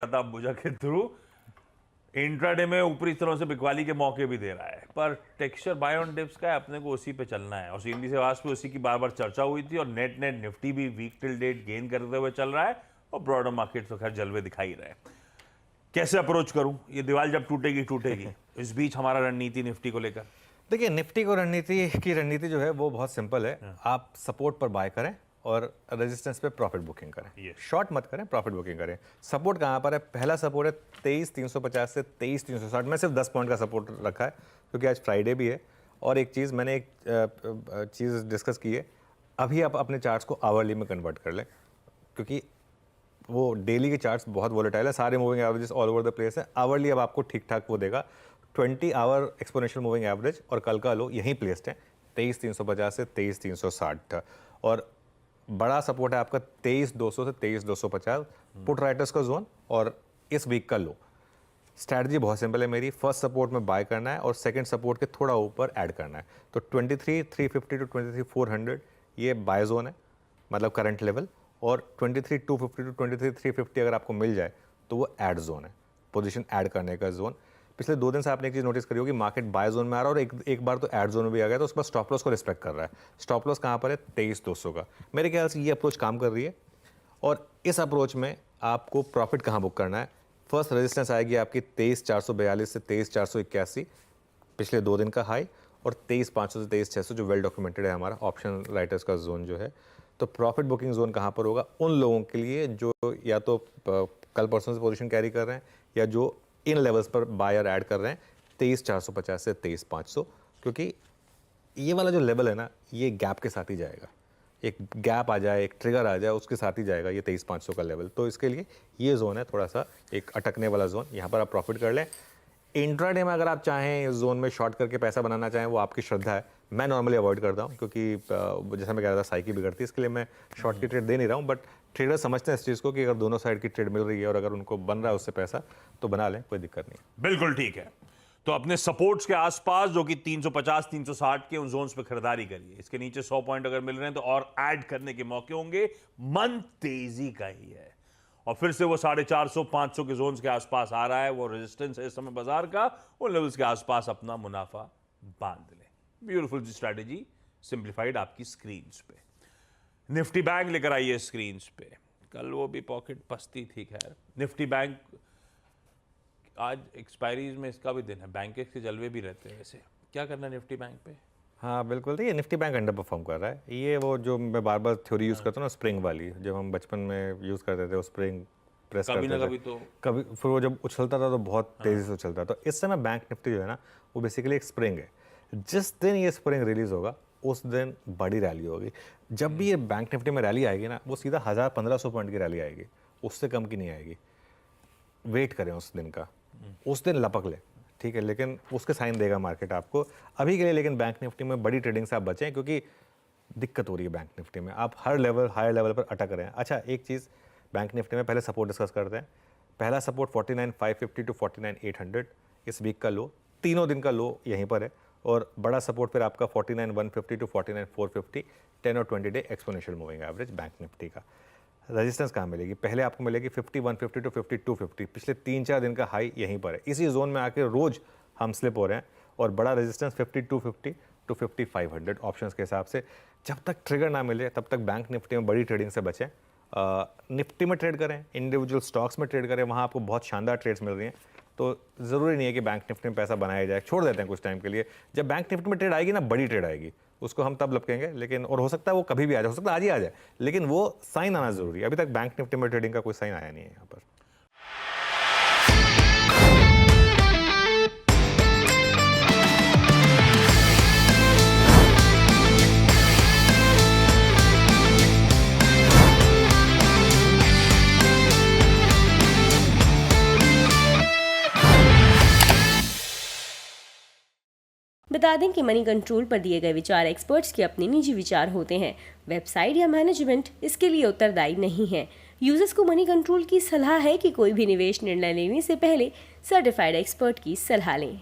अंबुजा के through intraday में ऊपरी स्तरों से बिकवाली के मौके भी दे रहा है, पर टेक्सचर बाय ऑन डिप्स का है, अपने को उसी पे चलना है। और सीएनबी से वास्ते उसी की बार बार चर्चा हुई थी और नेट निफ्टी भी वीक टिल डेट गेन करते हुए चल रहा है और ब्रॉडर मार्केट तो खैर जलवे दिखाई रहे हैं। कैसे अप्रोच करूं, ये दीवार जब टूटेगी टूटेगी। इस बीच हमारा रणनीति निफ्टी को लेकर, देखिए निफ्टी को रणनीति जो है वो बहुत सिंपल है। आप सपोर्ट पर बाय करें और रेजिस्टेंस पे प्रॉफिट बुकिंग करें। शॉर्ट मत करें, प्रॉफिट बुकिंग करें। सपोर्ट कहाँ पर है? पहला सपोर्ट है 23,350 से 23,360। मैं सिर्फ 10 पॉइंट का सपोर्ट रखा है क्योंकि आज फ्राइडे भी है। और एक चीज़ मैंने चीज़ डिस्कस की है, अभी आप अपने चार्ट्स को आवरली में कन्वर्ट कर लें क्योंकि वो डेली के चार्ट्स बहुत वोलेटाइल है, सारे moving averages all over the place है। आवरली अब आपको ठीक ठाक वो देगा 20 आवर एक्सपोनेंशियल मूविंग एवरेज और कल का लो यहीं प्लेस्ड है 23,350 से 23,360। और बड़ा सपोर्ट है आपका 23,200 से 23,250 पुट राइटर्स का जोन और इस वीक का लो। स्ट्रैटेजी बहुत सिंपल है मेरी, फर्स्ट सपोर्ट में बाय करना है और सेकंड सपोर्ट के थोड़ा ऊपर ऐड करना है। तो 23,350 टू 23,400 ये बाय जोन है, मतलब करंट लेवल। और 23,250 टू 23,350 अगर आपको मिल जाए तो वो ऐड जोन है, पोजीशन ऐड करने का जोन। पिछले 2 दिन से आपने एक चीज़ नोटिस करी होगी, मार्केट बाय जोन में आ रहा है और एक बार तो ऐड जोन में भी आ गया, तो उसके बाद स्टॉप लॉस को रिस्पेक्ट कर रहा है। स्टॉप लॉस कहाँ पर है? 23,200 का। मेरे ख्याल से ये अप्रोच काम कर रही है। और इस अप्रोच में आपको प्रॉफिट कहाँ बुक करना है? फर्स्ट रेजिस्टेंस आएगी आपकी 23,442 से 23,481, पिछले 2 दिन का हाई, और 23,500 से 23,600 जो वेल डॉक्यूमेंटेड है हमारा ऑप्शन राइटर्स का जोन जो है। तो प्रॉफिट बुकिंग जोन कहाँ पर होगा? उन लोगों के लिए जो या तो कल परसों से पोजीशन कैरी कर रहे हैं या जो इन लेवल्स पर बायर ऐड कर रहे हैं 23,450 से 23,500, क्योंकि ये वाला जो लेवल है ना, ये गैप के साथ ही जाएगा। एक गैप आ जाए, एक ट्रिगर आ जाए, उसके साथ ही जाएगा ये 23,500 का लेवल। तो इसके लिए ये जोन है थोड़ा सा एक अटकने वाला जोन, यहाँ पर आप प्रॉफिट कर लें। इंट्राडे में अगर आप चाहें इस जोन में शॉर्ट करके पैसा बनाना चाहें, वो आपकी श्रद्धा है। मैं नॉर्मली अवॉइड करता हूँ क्योंकि जैसा मैं कह रहा था साइकी बिगड़ती है, इसके लिए मैं शॉर्ट की ट्रेड दे नहीं रहा हूँ। बट ट्रेडर समझते हैं इस चीज़ को कि अगर दोनों साइड की ट्रेड मिल रही है और अगर उनको बन रहा है उससे पैसा, तो बना लें, कोई दिक्कत नहीं। बिल्कुल ठीक है। तो अपने सपोर्ट्स के आसपास जो कि 350 360 के उन जोन्स पे खरीदारी करिए। इसके नीचे 100 पॉइंट अगर मिल रहे हैं तो और ऐड करने के मौके होंगे। मन तेजी का ही है और फिर से वो 450 500 के जोन्स के आसपास आ रहा है, वो रेजिस्टेंस है इस समय बाजार का। उन लेवल्स के आसपास अपना मुनाफा बांध लें। ब्यूटीफुल स्ट्रैटेजी सिंप्लीफाइड आपकी स्क्रीन पे। निफ्टी बैंक लेकर आइए स्क्रीन पे। कल वो भी पॉकेट पस्ती थी, खैर निफ्टी बैंक आज एक्सपायरीज में इसका भी दिन है, बैंक के जलवे भी रहते हैं। वैसे क्या करना है निफ्टी बैंक पे? हाँ बिल्कुल, देखिए निफ्टी बैंक अंडर परफॉर्म कर रहा है। ये वो जो मैं बार बार थ्योरी यूज़ करता हूँ ना, स्प्रिंग वाली, जब हम बचपन में यूज़ करते थे वो स्प्रिंग प्रेस कभी करते ना थे, कभी तो कभी फिर वो जब उछलता था तो बहुत तेज़ी से उछलता था। तो इस समय बैंक निफ्टी जो है ना, वो बेसिकली एक स्प्रिंग है। जिस दिन ये स्प्रिंग रिलीज होगा उस दिन बड़ी रैली होगी। जब भी ये बैंक निफ्टी में रैली आएगी ना, वो सीधा 1,000-1,500 पॉइंट की रैली आएगी, उससे कम की नहीं आएगी। वेट करें उस दिन का, उस दिन लपक ले, ठीक है, लेकिन उसके साइन देगा मार्केट आपको अभी के लिए। लेकिन बैंक निफ्टी में बड़ी ट्रेडिंग से आप बचें क्योंकि दिक्कत हो रही है बैंक निफ्टी में, आप हर लेवल हायर लेवल पर अटक रहे हैं। अच्छा एक चीज़ बैंक निफ्टी में पहले सपोर्ट डिस्कस करते हैं। पहला सपोर्ट 49,550 टू 49,800, इस वीक का लो, तीनों दिन का लो यहीं पर है। और बड़ा सपोर्ट फिर आपका 49,150 टू 49,450, 10 और 20 day exponential moving average bank Nifty का। रेजिस्टेंस कहाँ मिलेगी? पहले आपको मिलेगी 5150 टू 5250, पिछले 3-4 दिन का हाई यहीं पर है। इसी जोन में आके रोज हम स्लिप हो रहे हैं। और बड़ा रेजिस्टेंस 5250 टू 5500 ऑप्शंस के हिसाब से। जब तक ट्रिगर ना मिले तब तक बैंक निफ्टी में बड़ी ट्रेडिंग से बचें। निफ्टी में ट्रेड करें, इंडिविजुअल स्टॉक्स में ट्रेड करें, वहाँ आपको बहुत शानदार ट्रेड्स मिल रही हैं। तो ज़रूरी नहीं है कि बैंक निफ्टी में पैसा बनाया जाए, छोड़ देते हैं कुछ टाइम के लिए। जब बैंक निफ्टी में ट्रेड आएगी ना, बड़ी ट्रेड आएगी, उसको हम तब लपकेंगे। लेकिन और हो सकता है वो कभी भी आ जाए, हो सकता है आज ही आ जाए, लेकिन वो साइन आना जरूरी है। अभी तक बैंक निफ्टी में ट्रेडिंग का कोई साइन आया नहीं है यहाँ पर। बता दें कि मनी कंट्रोल पर दिए गए विचार एक्सपर्ट्स के अपने निजी विचार होते हैं। वेबसाइट या मैनेजमेंट इसके लिए उत्तरदायी नहीं है। यूजर्स को मनी कंट्रोल की सलाह है कि कोई भी निवेश निर्णय लेने से पहले सर्टिफाइड एक्सपर्ट की सलाह लें।